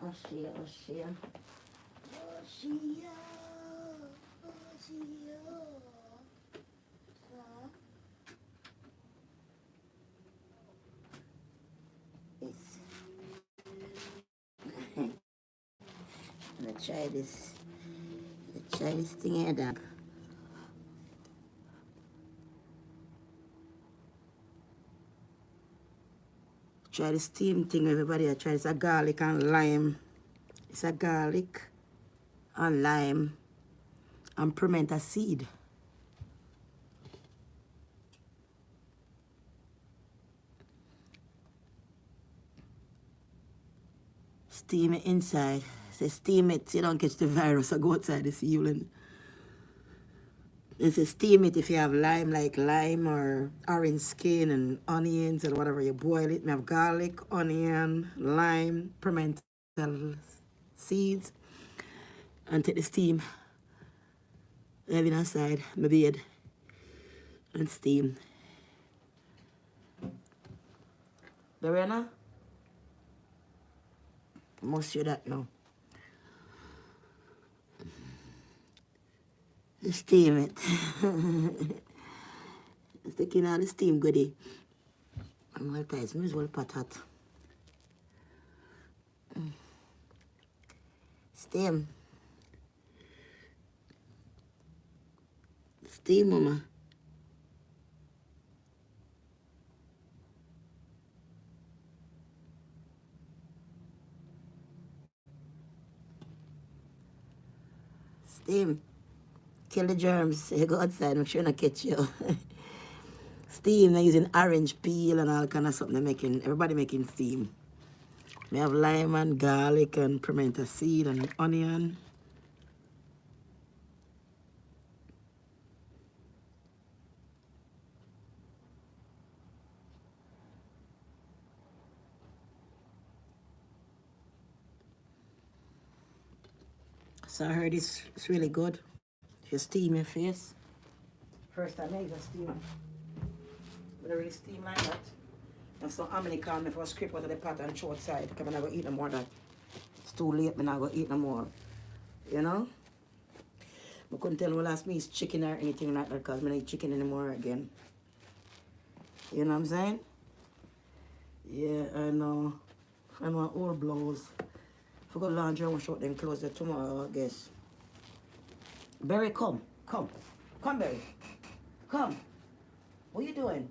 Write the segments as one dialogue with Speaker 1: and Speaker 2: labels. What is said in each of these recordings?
Speaker 1: Let's try this. Let's try this thing here, dog. Try the steam thing, everybody. I try. It's a garlic and lime. It's a garlic and lime and pimento seed. Steam it inside. Say steam it so you don't catch the virus or go outside this evening. It says steam it if you have lime, like lime or orange skin and onions or whatever. You boil it. You have garlic, onion, lime, pimento seeds, and take the steam. Leave it aside, my bed, and steam. Lorena? I must hear that now. Steam it. It's taking all the steam goodie. I'm going to try some well patat. Steam. Steam, mama. Steam. Kill the germs. You go outside, I'm sure not catch you. Steam, they're using orange peel and all kind of something. They're making, everybody making steam. We have lime and garlic and pimento seed and onion. So I heard it's really good. If you steam your face. First time I even steam. But I really steam like that. And so how many call me for a scrape out of the pot and throw outside because I'm not going to eat no more of that. It's too late, I'm not going to eat no more. You know? I couldn't tell what last me is chicken or anything like that because I don't eat chicken anymore again. You know what I'm saying? Yeah, I know. I'm on old blows. If I go laundry, I want to short them clothes there tomorrow, I guess. Berry, come. Come. Come, Berry. Come. What are you doing?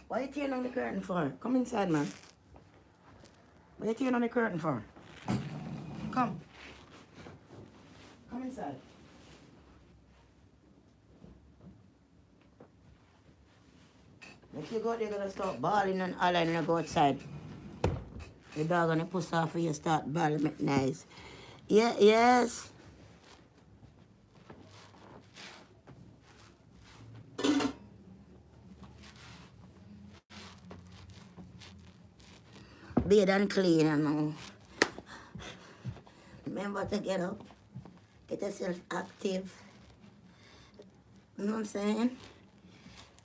Speaker 1: Why are you tearing on the curtain for? Come inside, man. What are you tearing on the curtain for? Come. Come inside. If you go there, you're going to start bawling and all and go outside. The dog gonna push off for you start bawling, make nice. Yeah, yes. Bathe and clean and know. Remember to get up. Get yourself active. You know what I'm saying?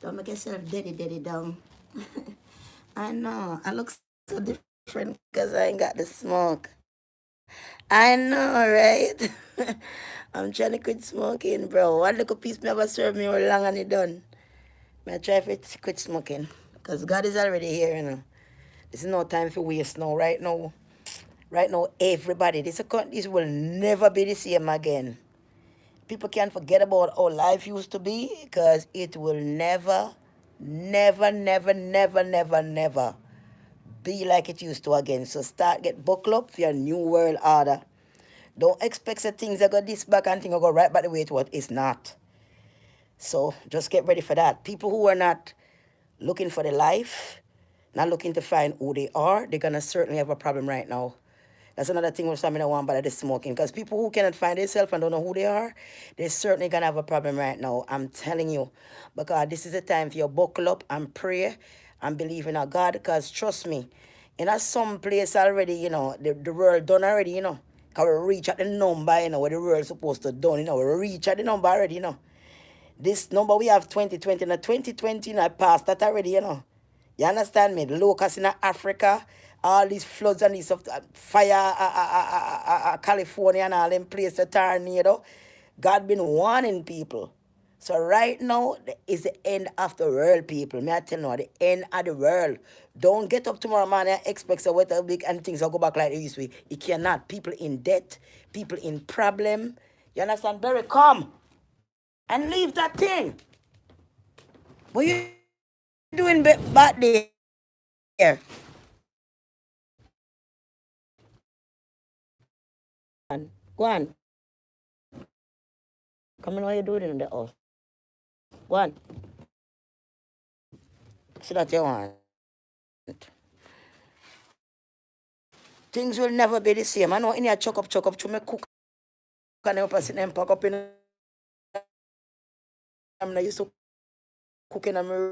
Speaker 1: Don't make yourself daddy down. I know. I look so different because I ain't got the smoke. I know, right? I'm trying to quit smoking, bro. One little piece never served me how long and it done. I try to quit smoking. Because God is already here, you know. This is no time for waste now. Right now, everybody, this will never be the same again. People can't forget about how life used to be because it will never be like it used to again. So get buckle up for your new world order. Don't expect that things are going this back and things are going right back the way it was. It's not. So just get ready for that. People who are not looking for the life, not looking to find who they are, they're going to certainly have a problem right now. That's another thing with something I want about this smoking. Because people who cannot find themselves and don't know who they are, they're certainly going to have a problem right now. I'm telling you. Because this is the time for you to buckle up and pray and believe in a God. Because trust me, in some place already, you know, the world done already, you know. Because we reach at the number, you know, where the world's supposed to done, you know. We reach at the number already, you know. This number we have 2020, and 2020, you know, past that already, you know. You understand me? The locusts in Africa all these floods and these of fire, California and all them places, the tornado. God been warning people. So right now is the end of the world, people. May I tell you, the end of the world. Don't get up tomorrow morning and expect so what big and things will go back like they used to be. It cannot. People in debt, people in problem. You understand? Barry, come and leave that thing. What you doing back there? Go on. Come on, what you doing in the house? Go on. So that you want. Things will never be the same. I know in here chuck up to me cook and help us and pack up in. I used to cook in my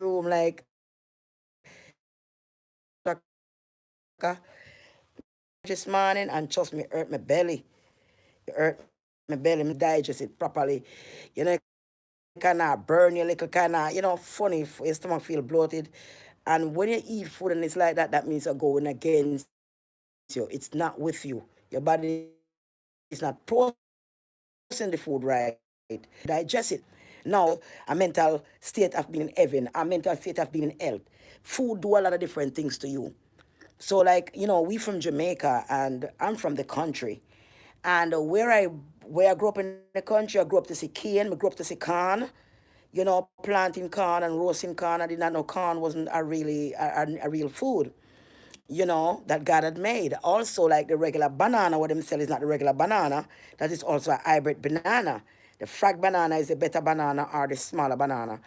Speaker 1: room like this morning, and trust me, hurt my belly. It hurt my belly, me digest it properly. You know, kind of burn your little kind of, funny, your stomach feel bloated. And when you eat food and it's like that, that means you're going against you. It's not with you. Your body is not processing the food right. Digest it. Now, a mental state of being in heaven, a mental state of being in health. Food do a lot of different things to you. So, like, we from Jamaica, and I'm from the country. And where I grew up in the country, I grew up to see cane, I grew up to see corn, planting corn and roasting corn. I did not know corn wasn't a real food, that God had made. Also, like the regular banana, what them sell is not the regular banana. That is also a hybrid banana. The frag banana is a better banana or the smaller banana.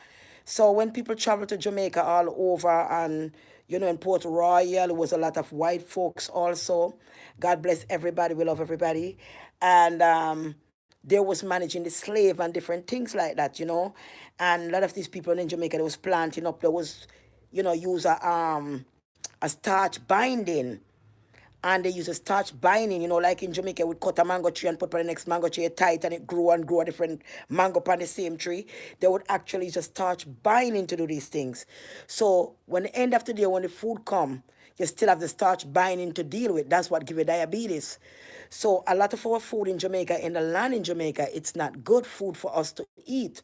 Speaker 1: So when people travel to Jamaica all over, and in Port Royal, there was a lot of white folks also. God bless everybody. We love everybody. And they was managing the slave and different things like that. And a lot of these people in Jamaica, they was planting up. There was, use a starch binding, and they use a starch binding, like in Jamaica, we cut a mango tree and put on the next mango tree tight, and it grew and grew a different mango on the same tree. They would actually use a starch binding to do these things. So when the end of the day, when the food come, you still have the starch binding to deal with. That's what give you diabetes. So a lot of our food in Jamaica, in the land in Jamaica, it's not good food for us to eat.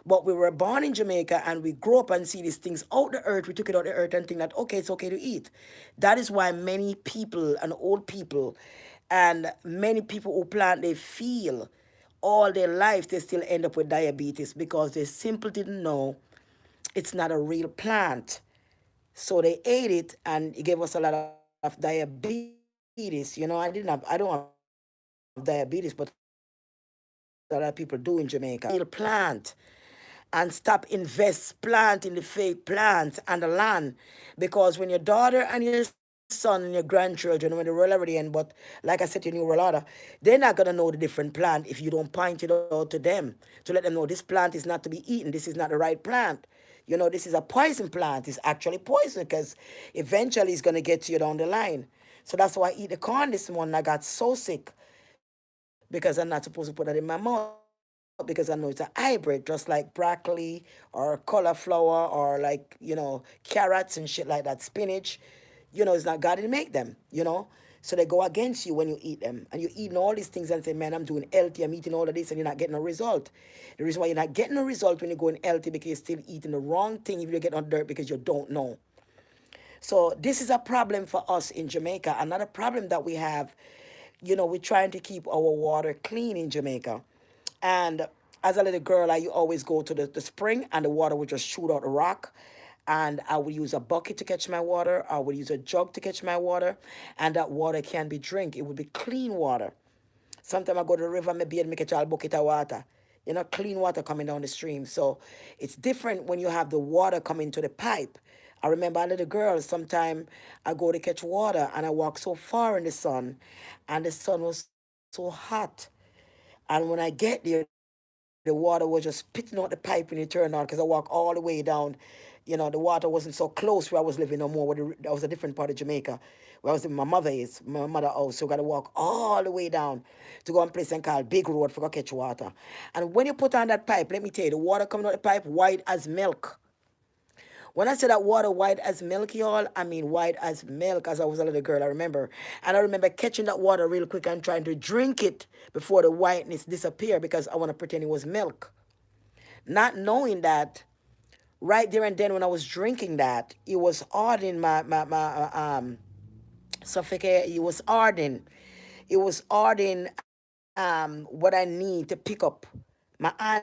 Speaker 1: But we were born in Jamaica and we grew up and see these things out the earth. We took it out the earth and think that, okay, it's okay to eat. That is why many people and old people and many people who plant, they feel all their life they still end up with diabetes because they simply didn't know it's not a real plant. So they ate it and it gave us a lot of diabetes. I don't have diabetes, but a lot of people do in Jamaica. Real plant, and stop invest plant in the fake plants and the land, because when your daughter and your son and your grandchildren, when they roll already in, but like I said to you, roll out, they're not gonna know the different plant if you don't point it out to them to let them know this plant is not to be eaten. This is not the right plant. This is a poison plant. It's actually poison because eventually it's gonna get to you down the line. So that's why I eat the corn this morning. I got so sick because I'm not supposed to put that in my mouth because I know it's a hybrid, just like broccoli or cauliflower or like, carrots and shit like that, spinach. It's not God to make them. So they go against you when you eat them. And you're eating all these things and say, man, I'm doing healthy, I'm eating all of this, and you're not getting a result. The reason why you're not getting a result when you're going healthy because you're still eating the wrong thing if you get on dirt because you don't know. So this is a problem for us in Jamaica. Another problem that we have, we're trying to keep our water clean in Jamaica. And as a little girl, I always go to the spring and the water would just shoot out the rock. And I would use a bucket to catch my water. I would use a jug to catch my water. And that water can be drink. It would be clean water. Sometimes I go to the river, maybe and make a child bucket of water. Clean water coming down the stream. So it's different when you have the water coming to the pipe. I remember a little girl, sometime I go to catch water and I walk so far in the sun and the sun was so hot. And when I get there, the water was just spitting out the pipe when it turned on because I walked all the way down. The water wasn't so close where I was living no more. That was a different part of Jamaica where I was living. My mother house. So I got to walk all the way down to go on a place and called Big Road for go catch water. And when you put on that pipe, let me tell you, the water coming out the pipe white as milk. When I say that water white as milk, y'all, I mean white as milk. As I was a little girl, I remember, and I remember catching that water real quick and trying to drink it before the whiteness disappeared because I want to pretend it was milk, not knowing that right there and then when I was drinking that, it was hardening my suffocate. It was hardening. It was hardening what I need to pick up my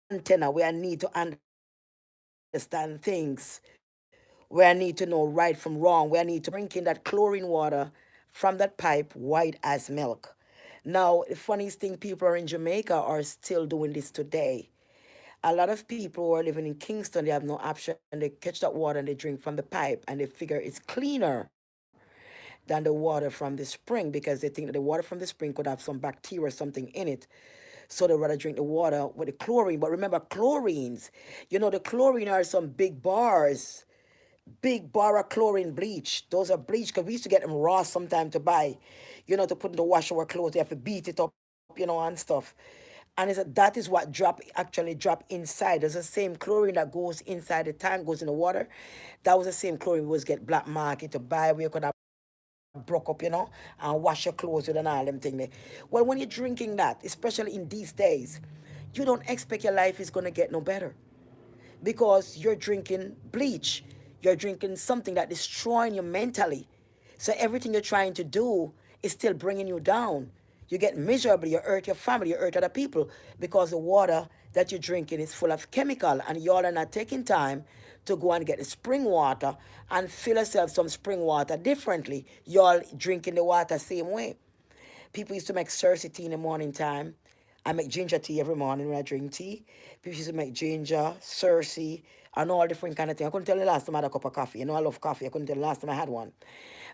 Speaker 1: antenna where I need to understand things, where I need to know right from wrong, where I need to drinking that chlorine water from that pipe white as milk. Now, the funniest thing, people are in Jamaica are still doing this today. A lot of people who are living in Kingston, they have no option. They catch that water and they drink from the pipe and they figure it's cleaner than the water from the spring because they think that the water from the spring could have some bacteria or something in it. So they rather drink the water with the chlorine. But remember, chlorines, the chlorine are some big bar of chlorine bleach. Those are bleach because we used to get them raw sometime to buy, to put in the wash our clothes. You have to beat it up, and stuff. And that is what actually drop inside. There's the same chlorine that goes inside the tank, goes in the water. That was the same chlorine we was get black market to buy where you could have broke up, and wash your clothes with and all them thing there. Well, when you're drinking that, especially in these days, you don't expect your life is gonna get no better because you're drinking bleach. You're drinking something that destroying you mentally. So everything you're trying to do is still bringing you down. You get miserable, you hurt your family, you hurt other people because the water that you're drinking is full of chemical and y'all are not taking time to go and get the spring water and fill yourself some spring water differently. Y'all drinking the water same way. People used to make Cersei tea in the morning time. I make ginger tea every morning when I drink tea. People used to make ginger, Cersei, and all different kind of things. I couldn't tell you the last time I had a cup of coffee. I love coffee. I couldn't tell you the last time I had one.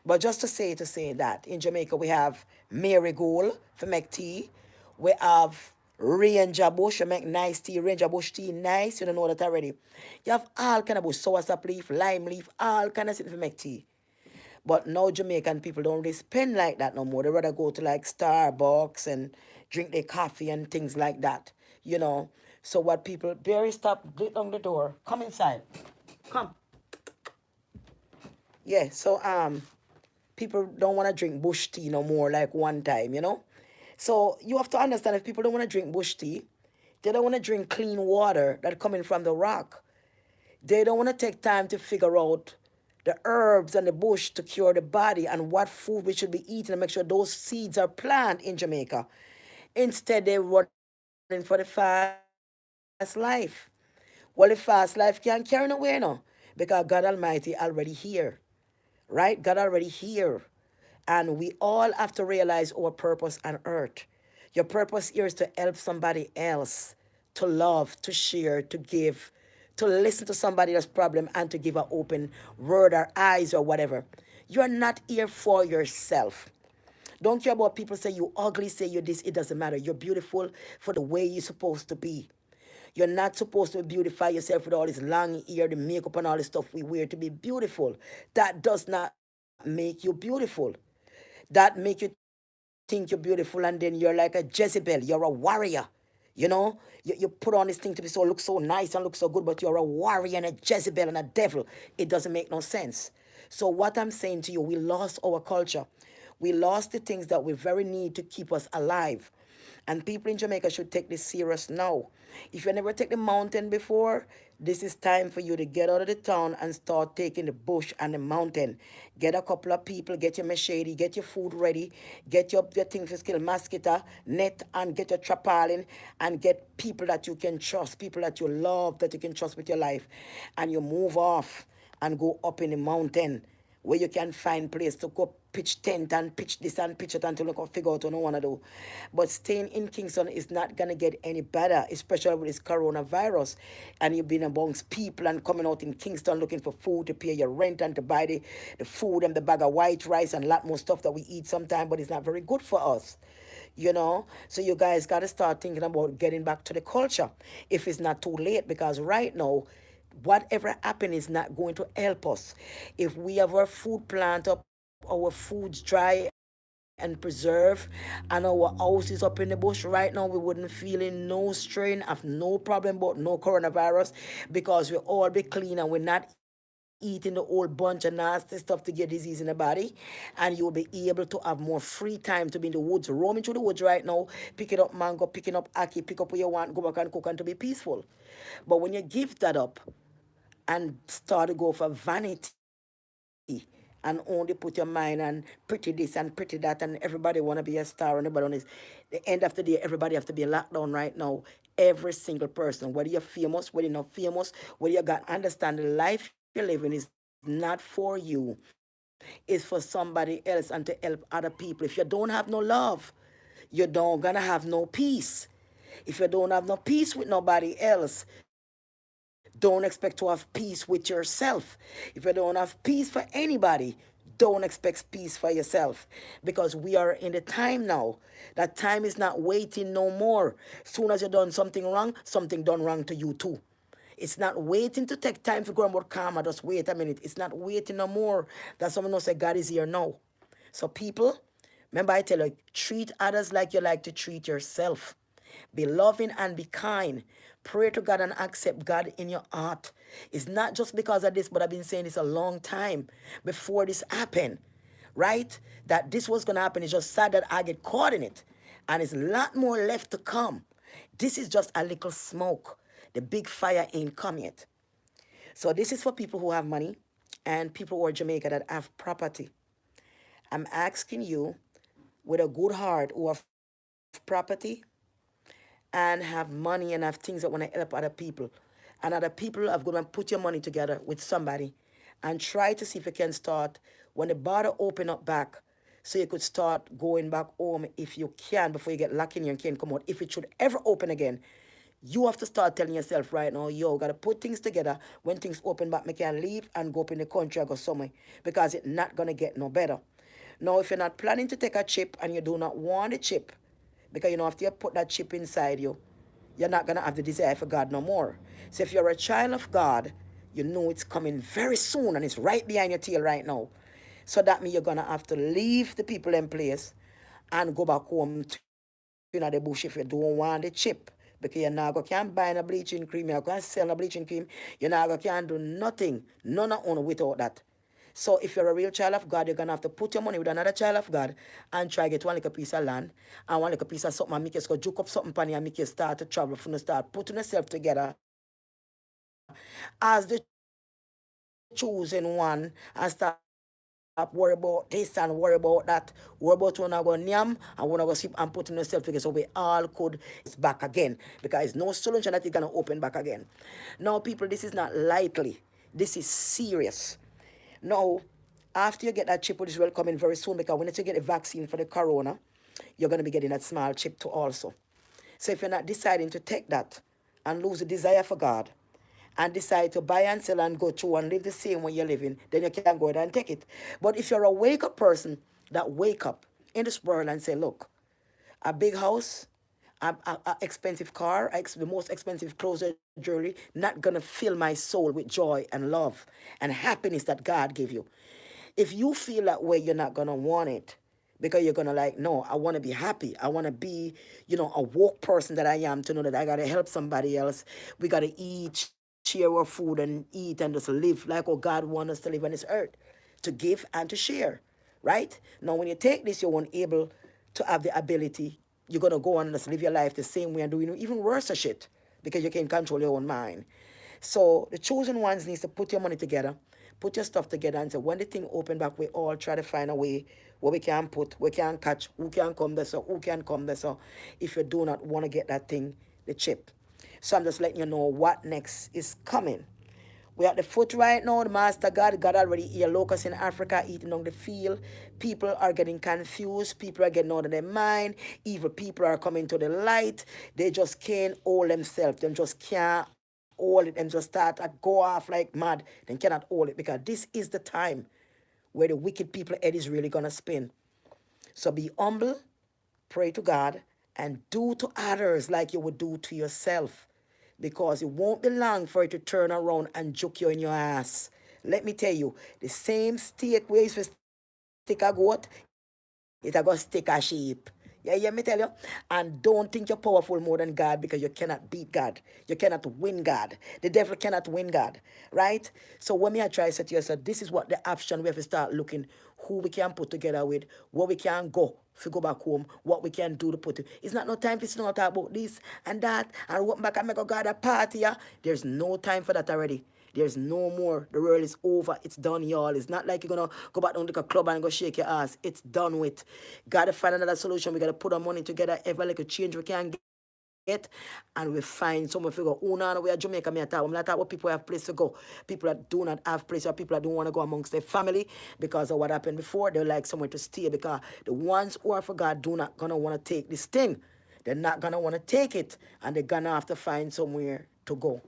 Speaker 1: But just to say that in Jamaica we have marigold for make tea. We have ranger bush to make nice tea. Ranger bush tea nice. You don't know that already. You have all kind of bush, soursop leaf, lime leaf, all kind of things for make tea. But now Jamaican people don't really spend like that no more. They rather go to like Starbucks and drink their coffee and things like that. You know. So what people Barry, stop, get on the door. Come inside. Come. Yeah, so people don't want to drink bush tea no more like one time. So you have to understand if people don't want to drink bush tea, they don't want to drink clean water that coming from the rock. They don't want to take time to figure out the herbs and the bush to cure the body and what food we should be eating and make sure those seeds are planted in Jamaica. Instead, they're running for the fast life. Well, the fast life can't carry nowhere now because God Almighty already here. Right? God already here. And we all have to realize our purpose on earth. Your purpose here is to help somebody else, to love, to share, to give, to listen to somebody else's problem and to give an open word or eyes or whatever. You're not here for yourself. Don't care about people say you ugly, say you this, it doesn't matter. You're beautiful for the way you're supposed to be. You're not supposed to beautify yourself with all this long hair, the makeup, and all the stuff we wear to be beautiful. That does not make you beautiful. That make you think you're beautiful, and then you're like a Jezebel. You're a warrior. You put on this thing to be look so nice and look so good, but you're a warrior and a Jezebel and a devil. It doesn't make no sense. So what I'm saying to you, we lost our culture. We lost the things that we very need to keep us alive. And people in Jamaica should take this serious now. If you never take the mountain before, this is time for you to get out of the town and start taking the bush and the mountain. Get a couple of people, get your machete, get your food ready, get your things to skill mosquito, net, and get your trapalin, and get people that you can trust, people that you love, that you can trust with your life. And you move off and go up in the mountain where you can find place to go pitch tent and pitch this and pitch it until you can figure out what you want to do. But staying in Kingston is not going to get any better, especially with this coronavirus. And you've been amongst people and coming out in Kingston looking for food to pay your rent and to buy the food and the bag of white rice and a lot more stuff that we eat sometimes, but it's not very good for us. So you guys got to start thinking about getting back to the culture if it's not too late, because right now whatever happen is not going to help us. If we have our food plant up, our foods dry and preserve, and our house is up in the bush right now, we wouldn't feel in no strain, have no problem about no coronavirus, because we all be clean and we're not eating eating the whole bunch of nasty stuff to get disease in the body, and you'll be able to have more free time to be in the woods, roaming through the woods right now, picking up mango, picking up ackee, pick up what you want, go back and cook and to be peaceful. But when you give that up and start to go for vanity and only put your mind on pretty this and pretty that, and everybody want to be a star and everybody on this, the end of the day, everybody have to be locked down right now. Every single person, whether you're famous, whether you're not famous, whether you got understand the life you're living is not for you, it's for somebody else and to help other people. If you don't have no love, you don't gonna have no peace. If you don't have no peace with nobody else, don't expect to have peace with yourself. If you don't have peace for anybody, don't expect peace for yourself. Because we are in the time now. That time is not waiting no more. Soon as you done something wrong, something done wrong to you too. It's not waiting to take time to go about karma. Just wait a minute. It's not waiting no more. That someone knows that God is here now. So people, remember I tell you, treat others like you like to treat yourself. Be loving and be kind. Pray to God and accept God in your heart. It's not just because of this, but I've been saying this a long time before this happened, right? That this was going to happen. It's just sad that I get caught in it. And it's a lot more left to come. This is just a little smoke. The big fire ain't come yet. So this is for people who have money and people who are Jamaica that have property. I'm asking you with a good heart who have property and have money and have things that want to help other people. And other people have gone and put your money together with somebody and try to see if you can start when the border open up back so you could start going back home if you can before you get locked in here and can't come out. If it should ever open again, you have to start telling yourself right now, yo, gotta put things together. When things open back, me can leave and go up in the country or go somewhere because it's not gonna get no better. Now, if you're not planning to take a chip and you do not want a chip, because you know after you put that chip inside you, you're not gonna have the desire for God no more. So if you're a child of God, you know it's coming very soon and it's right behind your tail right now. So that means you're gonna have to leave the people in place and go back home to the bush if you don't want the chip. Because you're not go can't buy no bleaching cream, you can't sell no bleaching cream, you're not go can't do nothing, none of on without that. So if you're a real child of God, you're gonna have to put your money with another child of God and try get one like a piece of land and one like a piece of something and make you go juke up something pan and make you start to travel from the start, putting yourself together as the choosing one and start worry about this and worry about that, worry about when I go nyam and when I go sip and putting yourself together. So we all could get our business back again. Because it's no solution that is gonna open back again. Now, people, this is not lightly. This is serious. Now, after you get that chip, which is well coming very soon, because when you get the vaccine for the corona, you're going to be getting that small chip too also. So if you're not deciding to take that and lose the desire for God and decide to buy and sell and go through and live the same way you're living, then you can go ahead and take it. But if you're a wake up person that wake up in this world and say, look, a big house, a expensive car, the most expensive clothes or jewelry, not gonna fill my soul with joy and love and happiness that God gave you. If you feel that way, you're not gonna want it because you're gonna like, no, I want to be happy. I want to be, a woke person that I am to know that I gotta help somebody else. We gotta eat, share our food, and eat and just live like how God wants us to live on this earth, to give and to share, right? Now, when you take this, you won't able to have the ability. You're gonna go on and just live your life the same way and do even worse shit because you can't control your own mind. So the chosen ones needs to put your money together, put your stuff together, and say when the thing open back, we all try to find a way where we can put, we can catch, who can come there, so who can come there. So if you do not want to get that thing, the chip. So I'm just letting you know what next is coming. We're at the foot right now. The Master God already here. Locusts in Africa eating on the field. People are getting confused. People are getting out of their mind. Evil people are coming to the light. They just can't hold themselves. Them just can't hold it. Them just start to go off like mad. They cannot hold it because this is the time where the wicked people head is really gonna spin. So be humble, pray to God, and do to others like you would do to yourself. Because it won't be long for it to turn around and juke you in your ass. Let me tell you, the same stake where you stick a goat, it a go stick a sheep. You hear me? Yeah, yeah, me tell you. And don't think you're powerful more than God because you cannot beat God. You cannot win God. The devil cannot win God. Right? So when me I try to say to yourself, this is what the option we have to start looking who we can put together with, where we can go if we go back home, what we can do to put it. It's not no time for talk about this and that and walk back and make a God a party. Yeah? There's no time for that already. There's no more. The world is over. It's done, y'all. It's not like you're gonna go back down to a club and go shake your ass. It's done with. Gotta find another solution. We gotta put our money together. Every like a change we can get, and we find someone figure. Oh no, we are Jamaica. Me at I'm not talking about people who have place to go. People that do not have place, or people that don't want to go amongst their family because of what happened before. They like somewhere to stay because the ones who are for God do not gonna want to take this thing. They're not gonna want to take it, and they're gonna have to find somewhere to go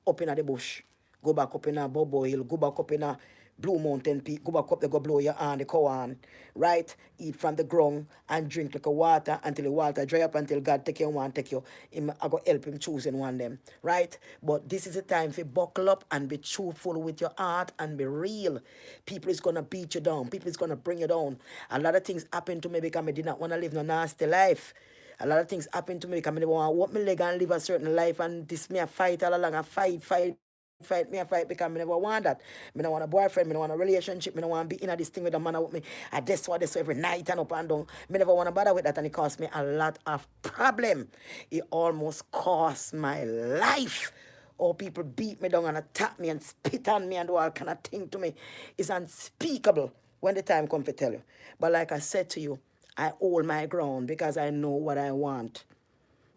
Speaker 1: up in the bush. Go back up in a Bobo Hill, go back up in a Blue Mountain Peak, go back up there, go blow your hand, the cow on, right? Eat from the ground and drink like a water until the water dry up until God take you one, take you. I go help him choosing one them, right? But this is the time for buckle up and be truthful with your heart and be real. People is gonna beat you down. People is gonna bring you down. A lot of things happen to me because I did not want to live no nasty life. A lot of things happen to me because I want to walk my leg and live a certain life and this me a fight all along. I fight, me a fight because I never want that. I don't want a boyfriend, I don't want a relationship, I don't want to be in this thing with a man with me. I just want this every night and up and down. I never want to bother with that and it cost me a lot of problem. It almost cost my life. Or people beat me down and attack me and spit on me and do all kind of thing to me. It's unspeakable when the time comes to tell you. But like I said to you, I hold my ground because I know what I want.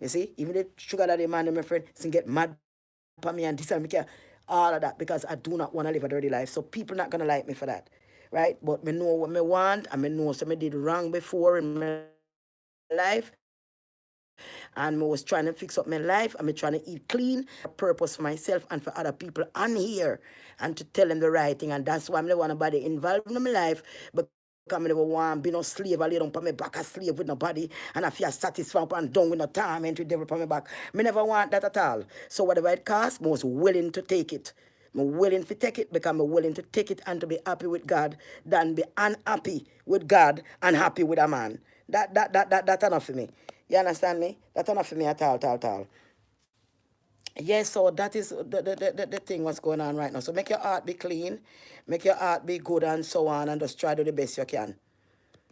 Speaker 1: You see, even the sugar daddy man and my friend get mad for me and this and me care, all of that because I do not want to live a dirty life. So people not gonna like me for that. Right? But me know what me want and me know so me did wrong before in my life and I was trying to fix up my life and me trying to eat clean purpose for myself and for other people on here and to tell them the right thing and that's why I don't want nobody involved in my life because I never want to be no slave. I lay down on my back a slave with nobody and I feel satisfied up and down with no torment with devil on my back. Me never want that at all. So whatever it costs, I was willing to take it. I'm willing to take it because I'm willing to take it and to be happy with God than be unhappy with God and happy with a man. That's enough for me. You understand me? That's enough for me at all, all. Yes, so that is the thing what's going on right now. So make your heart be clean, make your heart be good and so on, and just try to do the best you can.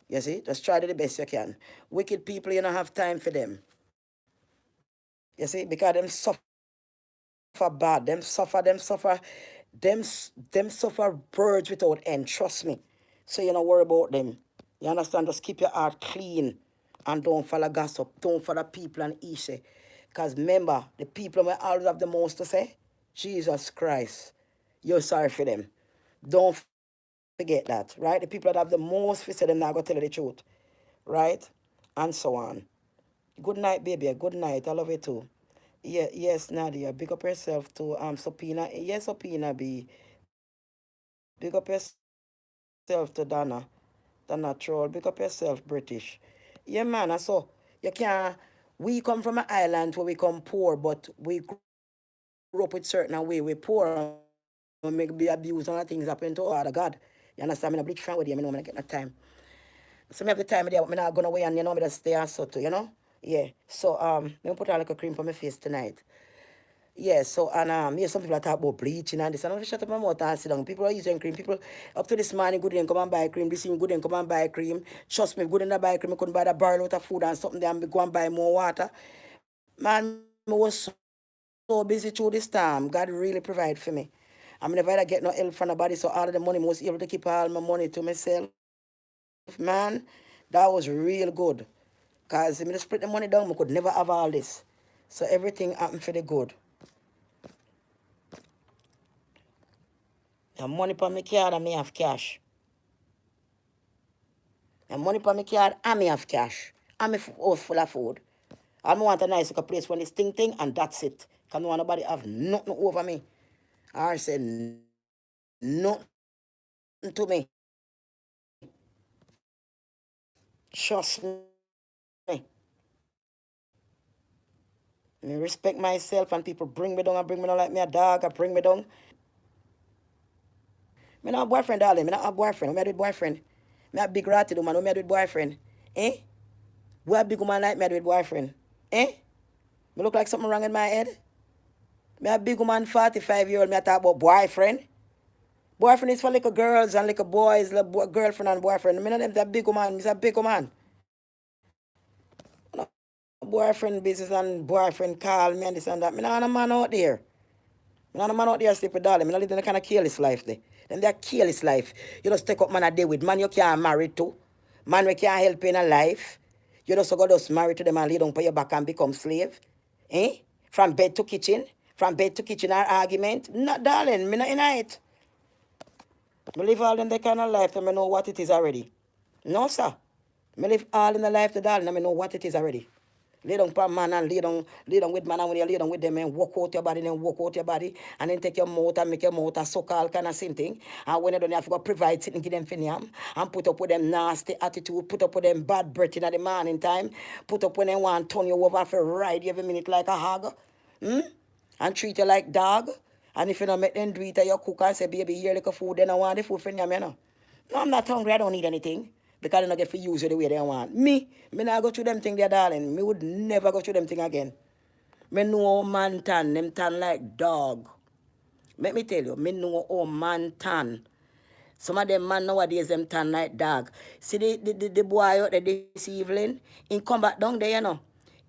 Speaker 1: You see? Just try to do the best you can. Wicked people, you don't have time for them. You see? Because them suffer bad. Them suffer purge without end. Trust me. So you don't worry about them. You understand? Just keep your heart clean and don't follow gossip. Don't follow people and issue. Because remember, the people will always have the most to say. Jesus Christ. You're sorry for them. Don't forget that, right? The people that have the most to say them now go tell you the truth. Right? And so on. Good night, baby. Good night. I love you too. Yeah, yes, Nadia. Big up yourself too. Sopina. Yes, Sopina B. Big up yourself to Donna. Donna Troll. Big up yourself, British. Yeah, man. So you can't. We come from an island where we come poor, but we grew up with certain way. We poor. We make be abused and things happen to other God. You understand? I'm not bleach fan with you. I know I get no time. So me have the time of day, but I'm not going away and you know me just stay and so too, you know? Yeah. So me put a little cream for my face tonight. Yeah, so and yeah, some people are talk about bleaching and this and I shut up my mouth and sit down. People are using cream. People up to this morning good and come and buy cream. This evening good and come and buy cream. Trust me, good and buy cream. I couldn't buy the barrel of food and something there and go and buy more water. Man, I was so busy through this time. God really provide for me. I'm never get no help from nobody, so all of the money I was able to keep all my money to myself. Man, that was real good. Because if I split the money down, I could never have all this. So everything happened for the good. The money for my card and me have cash. The money for my card and me have cash. And my house full of food. I want a nice little place when it's ting and that's it. Because no nobody have nothing over me. Or say nothing to me. Trust me. I respect myself and people bring me down and bring me down like me a dog. I bring me down. Me not have boyfriend, darling. Me not have boyfriend. Me have boyfriend. Me have big ratty do man. Me have boyfriend. Eh? Where a big woman like me with boyfriend? Eh? Me look like something wrong in my head? Me a big woman, 45-year-old, me a talk about boyfriend. Boyfriend is for little girls and little boys, little girlfriend and boyfriend. Me not them that big woman, me a big woman. No boyfriend business and boyfriend call me and this and that. Me not a man out there. Me not a man out there sleep with darling. Me not live in a kind of careless life there. Them that careless life. You just take up man a day with. Man you can't marry to. Man we can't help in a life. You just go just marry to them and lay down for your back and become slave. Eh? From bed to kitchen. From bed to kitchen or argument. Not darling, me not in it. Me live all in the kind of life that me know what it is already. No, sir. Me live all in the life that darling, me know what it is already. Lay down for man and lay down with man, and when you lay down with them and walk out your body, then walk out your body, and then take your mouth and make your mouth a suck all kind of same thing. And when you don't have to go provide something, give them finiam, and put up with them nasty attitude, put up with them bad breath in the morning time, put up when they want to turn you over for ride every minute like a hog, and treat you like dog. And if you don't make them do it, you cook and say, baby, here like a food, then I want the food for them, you know. No, I'm not hungry, I don't need anything. Because they don't get to use it the way they want. Me not go through them thing there, darling. Me would never go through them thing again. Me know man tan, them tan like dog. Let me tell you, me know oh man tan. Some of them man nowadays, them tan like dog. See the boy out there this evening, he come back down there, you know.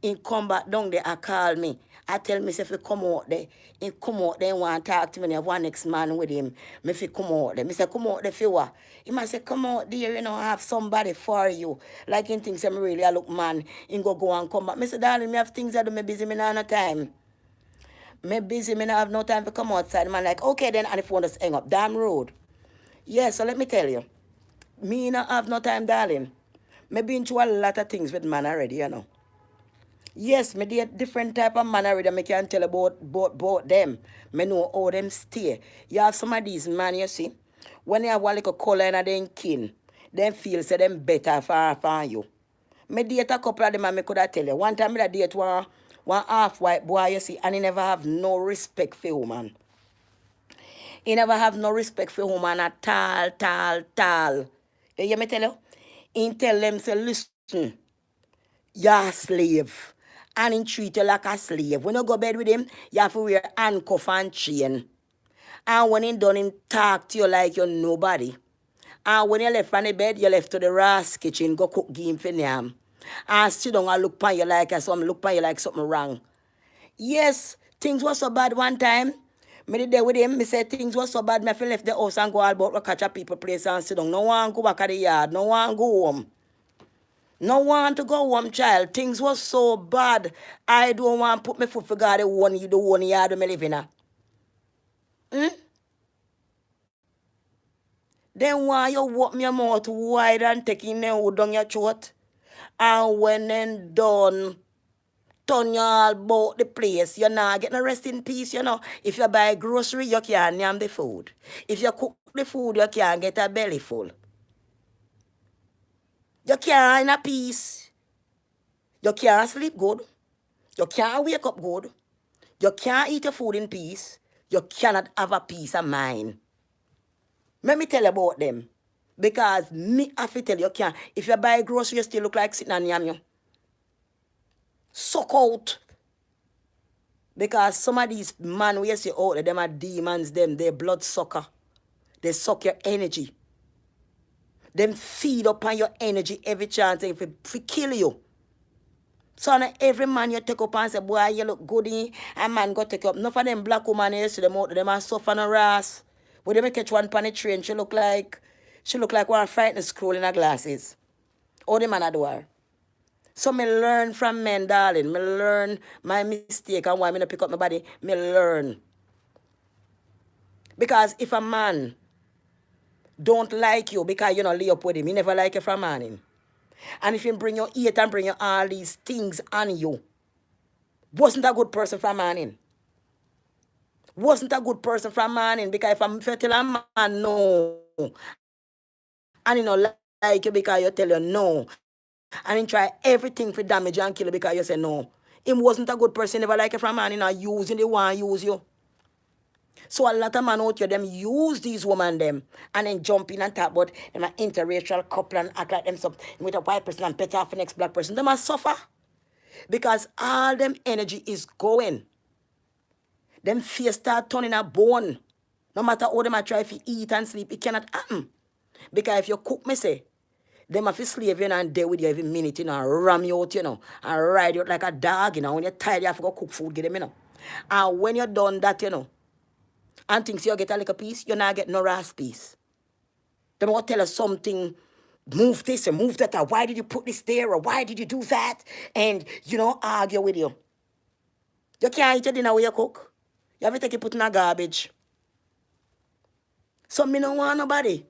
Speaker 1: He come back down there and call me. I tell me, if he come out there, he come out there and want to talk to me, and have one next man with him. Me if he come out there. Me say, come out there for what? He must say, come out there, you know, have somebody for you. Like in things, I'm really, I look man, he go and come back. Me say, darling, me have things I do, me busy, me not have no time. Me busy, me not have no time to come outside. Man like, okay then, and if you want to hang up, damn road. Yeah, so let me tell you. Me not have no time, darling. Me been through a lot of things with man already, you know. Yes, me did different type of man already. Me can tell about them. Me know how them stay. You have some of these man, you see. When you have one little color in them kin, them feel say them better for you. Me date a couple of them and me could have tell you. One time me date one half-white boy, you see, and he never have no respect for woman. He never have no respect for woman at all. You hear me tell you? He tell them, say, listen, you're a slave. And he treat you like a slave. When you go bed with him, you have to wear handcuff and chain. And when he done, him talk to you like you're nobody. And when you left from the bed, you left to the Ras kitchen, go cook game for them. And sit down and look upon you like something wrong. Yes, things was so bad one time. Me did there with him, me said things was so bad, me feel left the house and go all about to catch a people place and sit down. No one go back at the yard, no one go home. No want to go home, child. Things was so bad. I don't want to put my foot for God the one yard me live in. Then why you walk me your mouth wide and taking them wood down your throat? And when then done, turn you all about the place. You're not getting a rest in peace, you know. If you buy grocery, you can't name the food. If you cook the food, you can't get a belly full. You can't in a peace. You can't sleep good. You can't wake up good. You can't eat your food in peace. You cannot have a peace of mind. Let me tell you about them. Because me have to tell you can't. If you buy grocery, you still look like sitting on yam you. Suck out. Because some of these men we see out there, them are demons, they're blood sucker. They suck your energy. Them feed upon your energy every chance if it kill you. So now every man you take up and say, boy, you look good in, and man go take up. None of them black women you see them out, them are suffer no ras. When they catch one on the train, she look like one frightening scroll in her glasses. All the man do her. So me learn from men, darling. Me learn my mistake and why me not pick up my body. Me learn. Because if a man don't like you because you don't lay up with him, he never like you from morning. And if he bring you eat and bring you all these things on you, wasn't a good person from morning. Wasn't a good person from morning because if I'm tell a man no, and he don't like you because you tell you no, and he try everything for damage and kill you because you say no. Him wasn't a good person, never like you from morning, or using the one use you. So a lot of man out here, them use these women them and then jump in and talk about them an interracial couple and act like them something with a white person and pet off the next black person. Them must suffer. Because all them energy is going. Them face start turning a bone. No matter how them a try to eat and sleep, it cannot happen. Because if you cook, me say, them have to slave you and deal with you every minute, you know, and ram you out, you know, and ride you out like a dog, you know. When you're tired, you have to go cook food, get them, you know. And when you're done that, you know, and things you get a little piece, you not get no last piece. They will tell us something, move this and move that, or why did you put this there, or why did you do that? And, you know, argue with you. You can't eat your dinner when you cook. You have to take it put in a garbage. So me don't want nobody.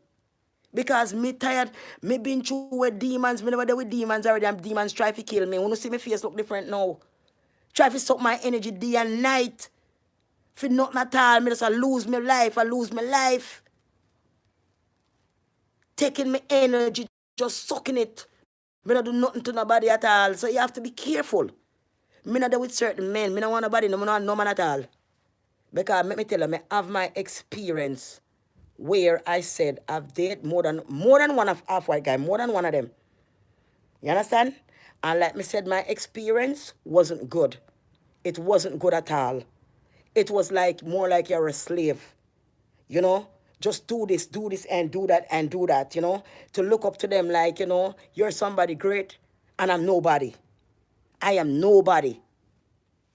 Speaker 1: Because me tired, me been through with demons, me never deal with demons already, and demons try to kill me. When you see my face look different now. Try to suck my energy day and night. For nothing at all, me just lose my life, I lose my life. Taking my energy, just sucking it. Me not do nothing to nobody at all. So you have to be careful. Me not deal with certain men. Me not want nobody, no, me not want no man at all. Because let me tell you, I have my experience where I said I've dated more than one of half white guy, more than one of them. You understand? And like me said, my experience wasn't good. It wasn't good at all. It was like more like you're a slave. You know? Just do this, and do that, you know? To look up to them like, you know, you're somebody great and I'm nobody. I am nobody.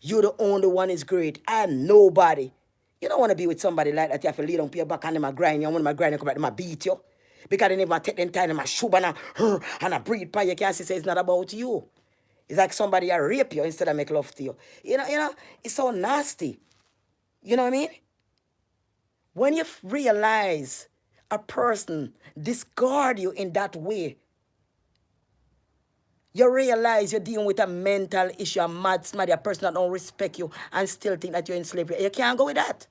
Speaker 1: You're the only one is great. I am nobody. You don't want to be with somebody like that. You have to lay down your back and them a grind you. And when them a grind you, come back, them a beat you. Because they never take them time, them a shoot and a breathe pan. You can't say it's not about you. It's like somebody a rape you instead of make love to you. You know, it's so nasty. You know what I mean? When you realize a person discard you in that way, you realize you're dealing with a mental issue, a mad, smart, a person that don't respect you and still think that you're in slavery. You can't go with that.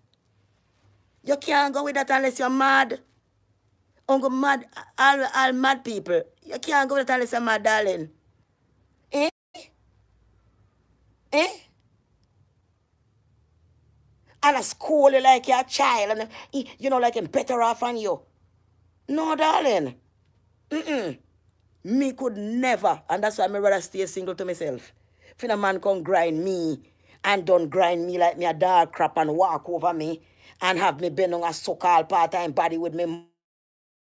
Speaker 1: You can't go with that unless you're mad. Uncle mad, all mad people. You can't go with that unless you're mad, darling. Eh? Eh? And I school you like you're a child and you know like I'm better off than you. No, darling. Me could never, and that's why I rather stay single to myself. If a man can grind me and don't grind me like me a dog crap and walk over me and have me bend on a so-called part-time body with me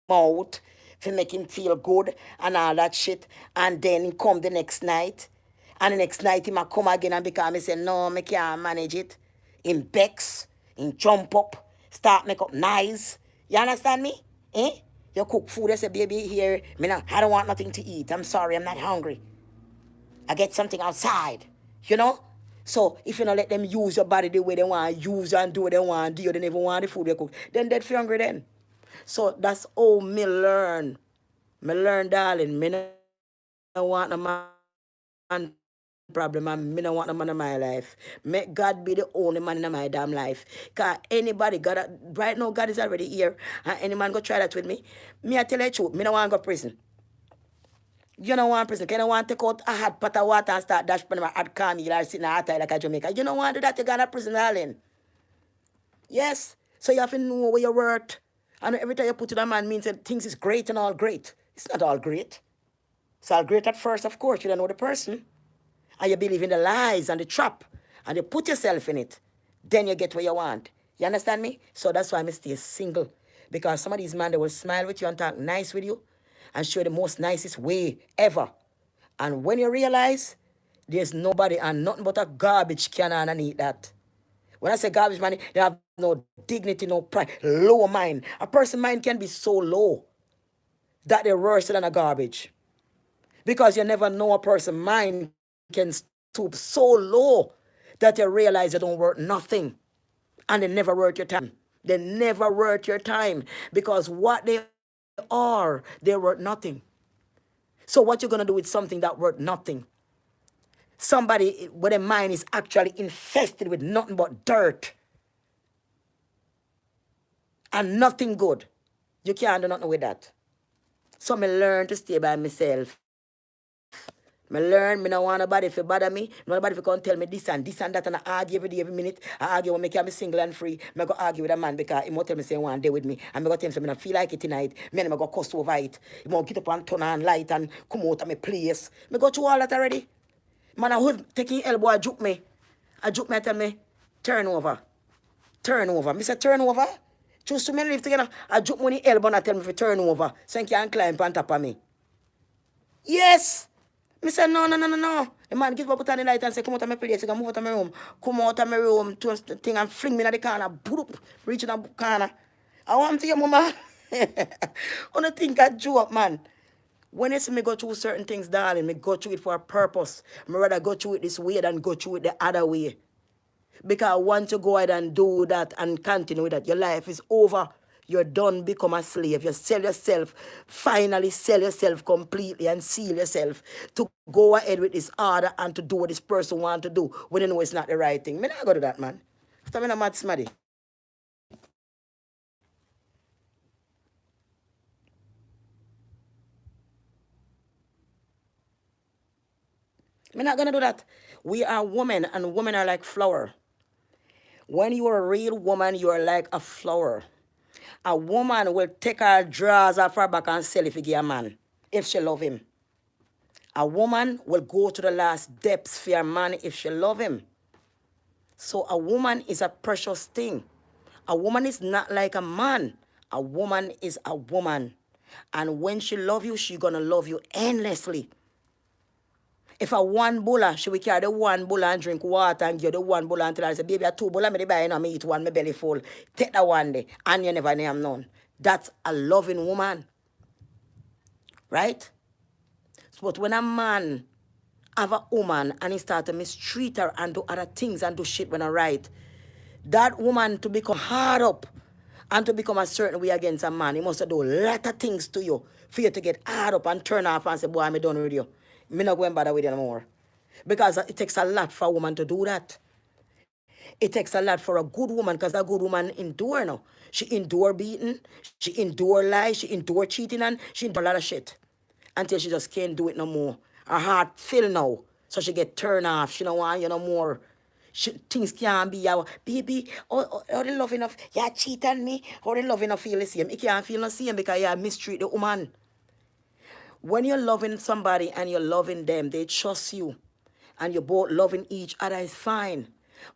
Speaker 1: mouth to make him feel good and all that shit, and then he come the next night, and the next night he might come again and because me say no, me can't manage it. In vex, in jump up, start make up nice. You understand me? Eh? You cook food, I say, baby, here, I don't want nothing to eat. I'm sorry, I'm not hungry. I get something outside, you know? So if you don't let them use your body the way they want to use and do what they want to do, they never want the food they cook, then they're hungry then. So that's all me learn. Me learn, darling, me no want a man problem and me no want a man in my life. Make God be the only man in my damn life. Because anybody, right now God is already here and any man go try that with me. Me I tell you the truth, me no want to go prison. You don't want prison. You don't want to take out a hot pot of water and start dash on my hot camel or sitting in a hot like a Jamaica. You don't want to do that, you got to prison, darling. Yes. So you have to know where you're worth. And every time you put it on man means that things is great and all great. It's not all great. It's all great at first, of course. You don't know the person. And you believe in the lies and the trap. And you put yourself in it. Then you get what you want. You understand me? So that's why I stay single. Because some of these men, they will smile with you and talk nice with you. And show the most nicest way ever. And when you realize, there's nobody and nothing but a garbage can underneath that. When I say garbage man, they have no dignity, no pride, low mind. A person's mind can be so low that they're worse than a garbage. Because you never know a person's mind can stoop so low that you realize they don't worth nothing. And they never worth your time. They never worth your time. Because what they are, they're worth nothing. So what you're going to do with something that worth nothing? Somebody with a mind is actually infested with nothing but dirt. And nothing good. You can't do nothing with that. So me learn to stay by myself. Me learn, me no want nobody if bother me. Nobody if come tell me this and that, and I argue every day, every minute. I argue when me can be single and free. Me go argue with a man because he might tell me say one day with me. And me go tell him say me not feel like it tonight. Me and me go cuss over it. He might get up and turn on light and come out of my place. Me go through all that already. Man, I was taking elbow, I juke me. I juke me and tell me, turn over. Turn over. Me say turn over. Choose to me live together. I juke money elbow and I tell me to turn over. So he can climb on top of me. Yes. Me say, no. The man give up on the light and say, come out of my place. You can move out of my room. Come out of my room to the thing and fling me in the corner. Boop, reach in the corner. I want to your mama. I don't think I joke, man. When you see me go through certain things, darling, me go through it for a purpose. Me rather go through it this way than go through it the other way. Because once you go ahead and do that and continue with that, your life is over. You're done, become a slave. You sell yourself, finally sell yourself completely and seal yourself to go ahead with this order and to do what this person wants to do when you know it's not the right thing. Me not go do that, man. After me not mad smaddy. Me not gonna do that. We are women and women are like flower. When you are a real woman, you are like a flower. A woman will take her drawers off her back and sell it for a man if she love him. A woman will go to the last depths for a man if she love him. So a woman is a precious thing. A woman is not like a man. A woman is a woman. And when she love you, she gonna love you endlessly. If a one bulla, she will carry the one bulla and drink water and give the one bulla until I say, baby, a two bulla, me buy and me eat one, my belly full. Take that one day, and you never name none. That's a loving woman. Right? But when a man have a woman and he start to mistreat her and do other things and do shit when I right, that woman to become hard up and to become a certain way against a man, he must do a lot of things to you for you to get hard up and turn off and say, boy, I'm done with you. Me not going bother with you anymore. Because it takes a lot for a woman to do that. It takes a lot for a good woman because a good woman endure now. She endure beating, she endure lies, she endure cheating, and she endure a lot of shit. Until she just can't do it no more. Her heart fill now. So she get turned off. She don't want you no more. Things can't be our baby. Oh, the love enough. You cheat on me. How the love enough feel the same. It can't feel the same because you mistreat the woman. When you're loving somebody and you're loving them, they trust you. And you're both loving each other is fine.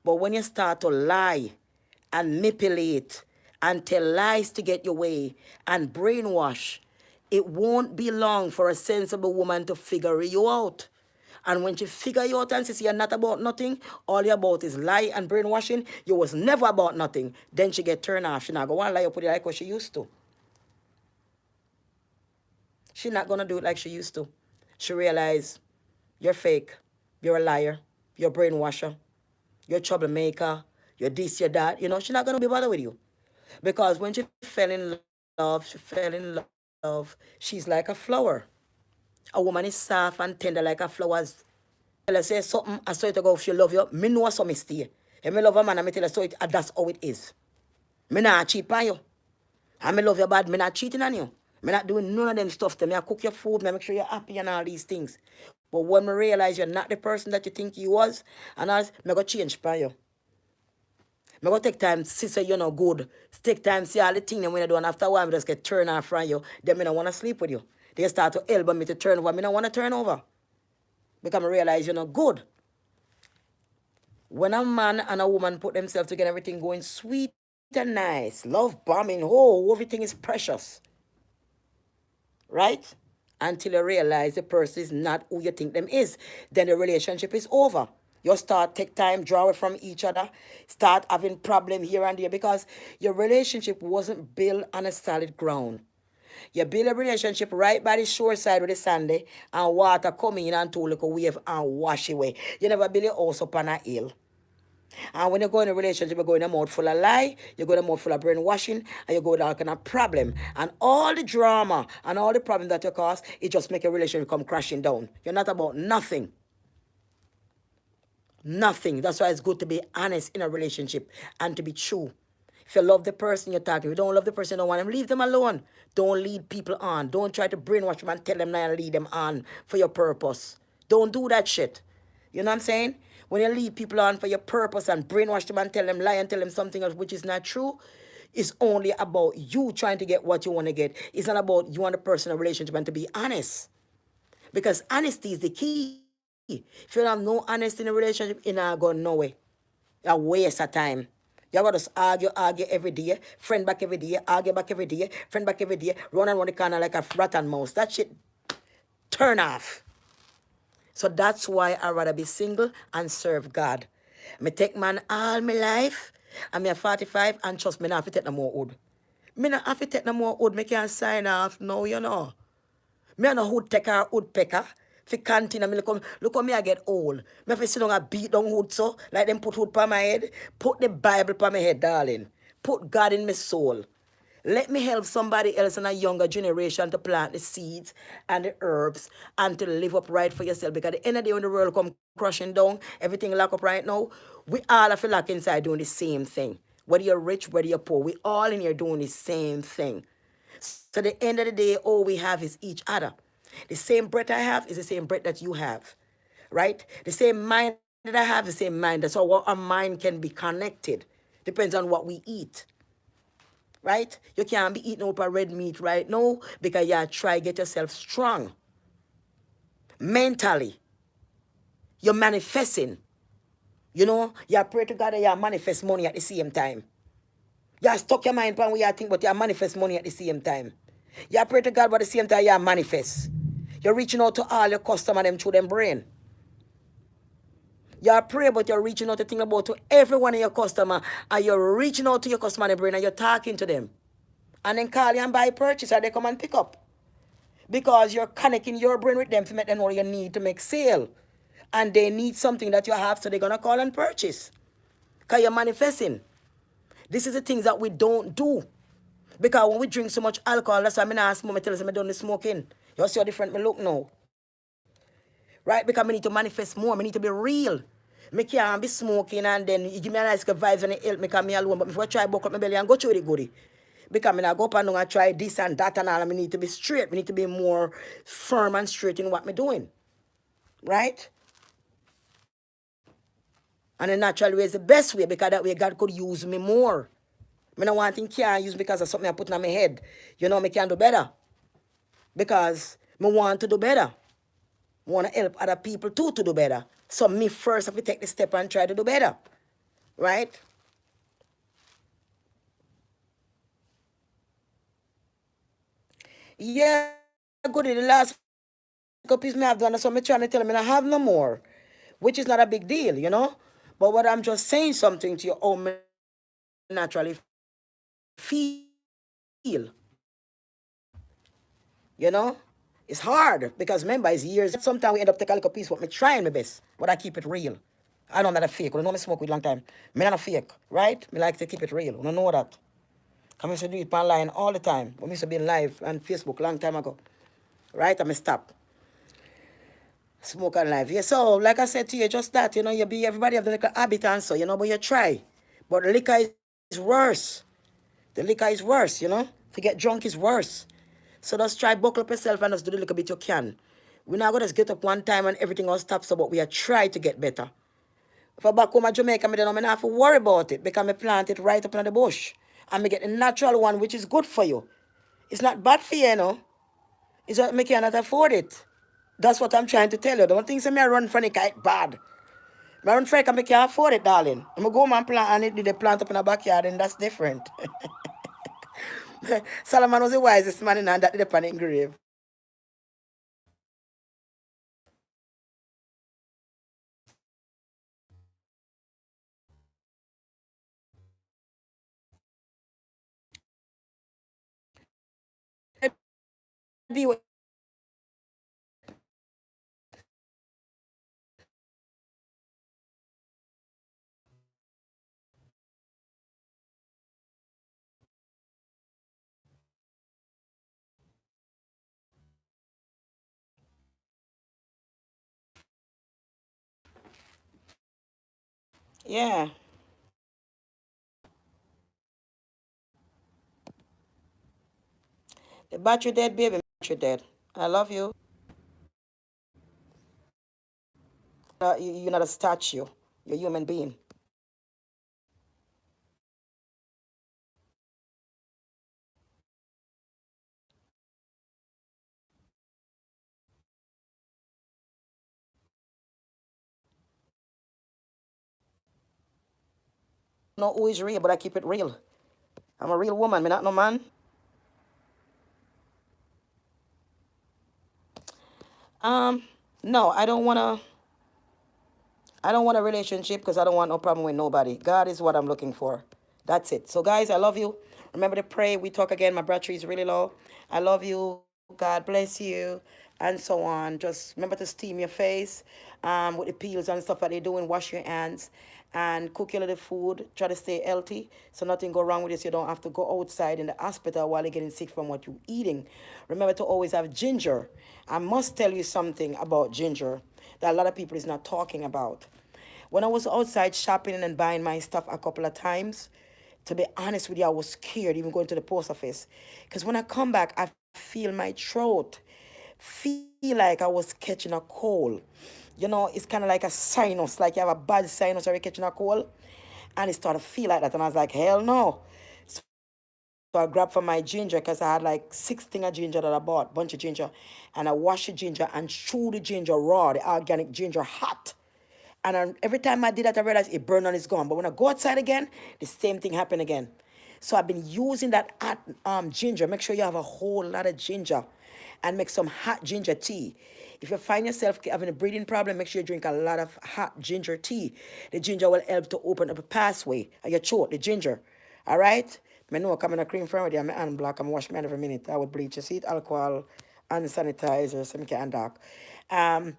Speaker 1: But when you start to lie and manipulate and tell lies to get your way and brainwash, it won't be long for a sensible woman to figure you out. And when she figure you out and says you're not about nothing, all you're about is lie and brainwashing, you was never about nothing, then she get turned off. She not go and lie up with you like what she used to. She's not going to do it like she used to. She realize you're fake, you're a liar, you're a brainwasher, you're a troublemaker, you're this, you're that. You know, she's not going to be bothered with you. Because when she fell in love, she's like a flower. A woman is soft and tender like a flower's. Tell her say something, I saw it to go if she love you, me know so me stay. If me love a man, I tell her so it, that's how it is. Me not cheat on you. And me love you bad, me not cheating on you. Me not doing none of them stuff to me. I cook your food, me make sure you're happy and all these things. But when me realize you're not the person that you think you was, and me go change for you. Me go take time, sister, you're not good. Take time, see all the things when you do, and after a while, I just get turned off from you. Then me don't want to sleep with you. They start to elbow me to turn over. Me don't want to turn over. Because I realize you're not good. When a man and a woman put themselves together, everything going sweet and nice. Love bombing, oh, everything is precious. Right? Until you realize the person is not who you think them is. Then the relationship is over. You start take time, draw it from each other, start having problem here and there because your relationship wasn't built on a solid ground. You build a relationship right by the shore side with the sandy and water come in and two little wave and wash away. You never build your house up on a hill. And when you go in a relationship, you go in a mouth full of lie, you go in a mouth full of brainwashing, and you go with all kind of problem. And all the drama and all the problem that you cause, it just make a relationship come crashing down. You're not about nothing. Nothing. That's why it's good to be honest in a relationship and to be true. If you love the person you're talking, if you don't love the person you don't want them, leave them alone. Don't lead people on. Don't try to brainwash them and tell them now and lead them on for your purpose. Don't do that shit. You know what I'm saying? When you lead people on for your purpose and brainwash them and tell them lie and tell them something else which is not true, it's only about you trying to get what you want to get. It's not about you and the person in a relationship, and to be honest. Because honesty is the key. If you don't have no honesty in a relationship, you're not going nowhere. A waste of time. You got to just argue every day, friend back every day, argue back every day, friend back every day, run around the corner like a rat and mouse. That shit turn off. So that's why I'd rather be single and serve God. Me take man all my life. I'm 45 and trust me, not have to take no more wood. Me not have to take no more wood. Me can sign off now, you know. Me a no hood taker, hood pecker. Fi canteen, me look how me I get old. Me have to sit down and beat down hood so, like them put hood pa my head. Put the Bible pa my head, darling. Put God in my soul. Let me help somebody else in a younger generation to plant the seeds and the herbs and to live up right for yourself. Because at the end of the day, when the world come crushing down, everything lock up right now, we all have to lock inside doing the same thing. Whether you're rich, whether you're poor, we all in here doing the same thing. So at the end of the day, all we have is each other. The same breath I have is the same breath that you have, right? The same mind that I have, the same mind. That's how our mind can be connected. Depends on what we eat, right? You can't be eating up a red meat right now because you try to get yourself strong. Mentally, you're manifesting. You know, you pray to God that you manifest money at the same time. You stuck your mind on what you think, but you manifest money at the same time. You pray to God, but at the same time you manifest. You're reaching out to all your customers them through them brain. You pray, but you're reaching out to think about to every one of your customer, and you're reaching out to your customer them brain and you're talking to them. And then call you and buy purchase, or they come and pick up. Because you're connecting your brain with them to make them know you need to make sale. And they need something that you have, so they're gonna call and purchase. Because you're manifesting. This is the things that we don't do. Because when we drink so much alcohol, that's why I ask mom, I tell us I'm done the smoking. You see how different me look now. Right? Because I need to manifest more. I need to be real. I can't be smoking and then you give me a nice vibes and it help me because me alone. But before I try to buck up my belly and go through the goodie. Because I go up and down and try this and that and all. I need to be straight. I need to be more firm and straight in what I'm doing. Right? And the natural way is the best way because that way God could use me more. I don't want to can't use because of something I put in my head. You know, I can do better. Because I want to do better. I want to help other people too to do better. So me first have to take the step and try to do better. Right? Yeah, good. The last copies me have done, so me trying to tell me I have no more. Which is not a big deal, you know? But what I'm just saying something to you, oh, me naturally feel. You know? It's hard because remember, it's years. Sometimes we end up taking a little piece, but me trying my best. But I keep it real. I know I'm not a fake. You know me smoke with a long time. Me not a fake, right? Me like to keep it real. You don't know that. I used to do it online all the time. I used to be live on Facebook long time ago. Right? I stop. Smoke on live. Yeah, so like I said to you, just that, you know, you be everybody have the little habit and so, you know, but you try. But liquor is worse. The liquor is worse, you know. To get drunk is worse. So just try buckle up yourself and just do the little bit you can. We're not gonna just get up one time and everything all stops, so but we are try to get better. If I back home at Jamaica, I don't have to worry about it because I plant it right up in the bush. And I get the natural one which is good for you. It's not bad for you, you know. It's just me cannot afford it. That's what I'm trying to tell you. Don't think say me I run from it bad. I run from it because I can't afford it, darling. I'm going to go home and plant and it did the plant up in the backyard and that's different. Solomon was the wisest man in and that did the pan in grave. Yeah. The battery dead, baby. Battery dead. I love you. you're not a statue. You're a human being. Know who is real, but I keep it real. I'm a real woman, me not no man. Um, no, I don't want a relationship because I don't want no problem with nobody. God is what I'm looking for. That's it. So, guys, I love you. Remember to pray. We talk again. My battery is really low. I love you. God bless you. And so on. Just remember to steam your face with the peels and stuff that they're doing. Wash your hands and cook your little food. Try to stay healthy so nothing go wrong with this. You don't have to go outside in the hospital while you're getting sick from what you're eating. Remember to always have ginger. I must tell you something about ginger that a lot of people is not talking about. When I was outside shopping and buying my stuff a couple of times, to be honest with you, I was scared even going to the post office. Because when I come back, I feel my throat feel like I was catching a cold. You know, it's kind of like a sinus, like you have a bad sinus or you're catching a cold. And it started to feel like that. And I was like, hell no. So I grabbed for my ginger because I had like 6 things of ginger that I bought, bunch of ginger. And I washed the ginger and threw the ginger raw, the organic ginger hot. And every time I did that, I realized it burned and it's gone. But when I go outside again, the same thing happened again. So I've been using that hot ginger. Make sure you have a whole lot of ginger and make some hot ginger tea. If you find yourself having a breathing problem, make sure you drink a lot of hot ginger tea. The ginger will help to open up a pathway of your throat, the ginger. All right? I know I'm coming a cream from I'm hand black. I'm wash my hand every minute. I would bleach. You see it, alcohol and sanitizer, some can dark. Um,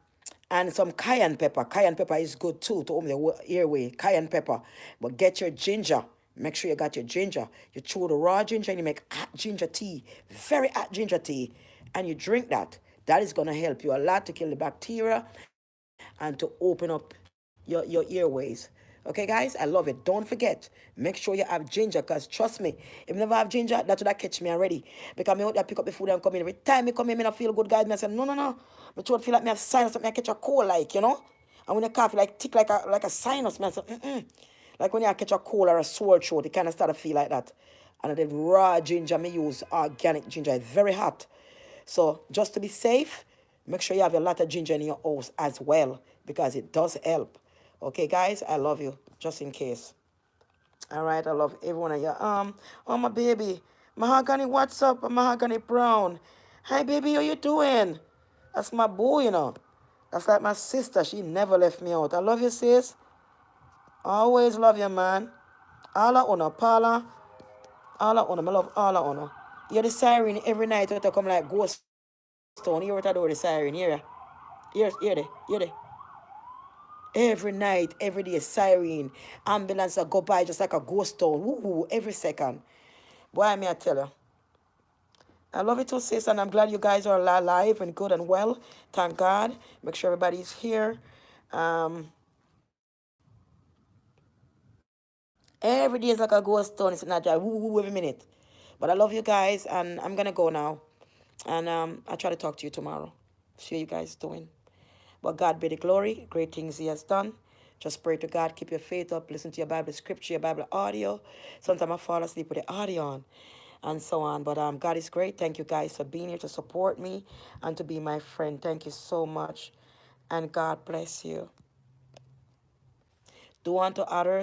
Speaker 1: and some cayenne pepper. Cayenne pepper is good too to open the airway. Cayenne pepper. But get your ginger. Make sure you got your ginger. You chew the raw ginger and you make hot ginger tea. Very hot ginger tea. And you drink that. That is going to help you a lot to kill the bacteria and to open up your airways. Okay, guys, I love it. Don't forget, make sure you have ginger, because trust me, if you never have ginger, that's what catch me already. Because me out there pick up the food and come in. Every time me come in, me not feel good, guys. Me say, no, no, no. My throat feel like me have sinus, something I catch a cold, like, you know? And when you cough, like tick like a sinus, man. I say, mm-mm. Like when you catch a cold or a sore throat, it kind of start to feel like that. And the raw ginger me use, organic ginger, it's very hot. So just to be safe, make sure you have a lot of ginger in your house as well, because it does help. Okay, guys, I love you, just in case. All right, I love everyone of you. Oh, my baby. Mahogany, what's up? Mahogany Brown. Hi, baby, how you doing? That's my boy, you know. That's like my sister. She never left me out. I love you, sis. Always love you, man. All I honor, Paula. All I honor. I love all I honor. You're the siren every night. You come like ghost town. You hear what I do with the siren? Hear the. Every night, every day, siren, ambulance that go by just like a ghost town. Woo, every second. Boy, may I tell you. I love it too, sis, and I'm glad you guys are alive and good and well. Thank God. Make sure everybody's here. Um, every day is like a ghost town. It's not just woo woo every minute. But I love you guys, and I'm gonna go now. And I'll try to talk to you tomorrow. See how you guys doing. But God be the glory, great things He has done. Just pray to God, keep your faith up, listen to your Bible scripture, your Bible audio. Sometimes I fall asleep with the audio on and so on. But God is great. Thank you guys for being here to support me and to be my friend. Thank you so much. And God bless you. Do unto others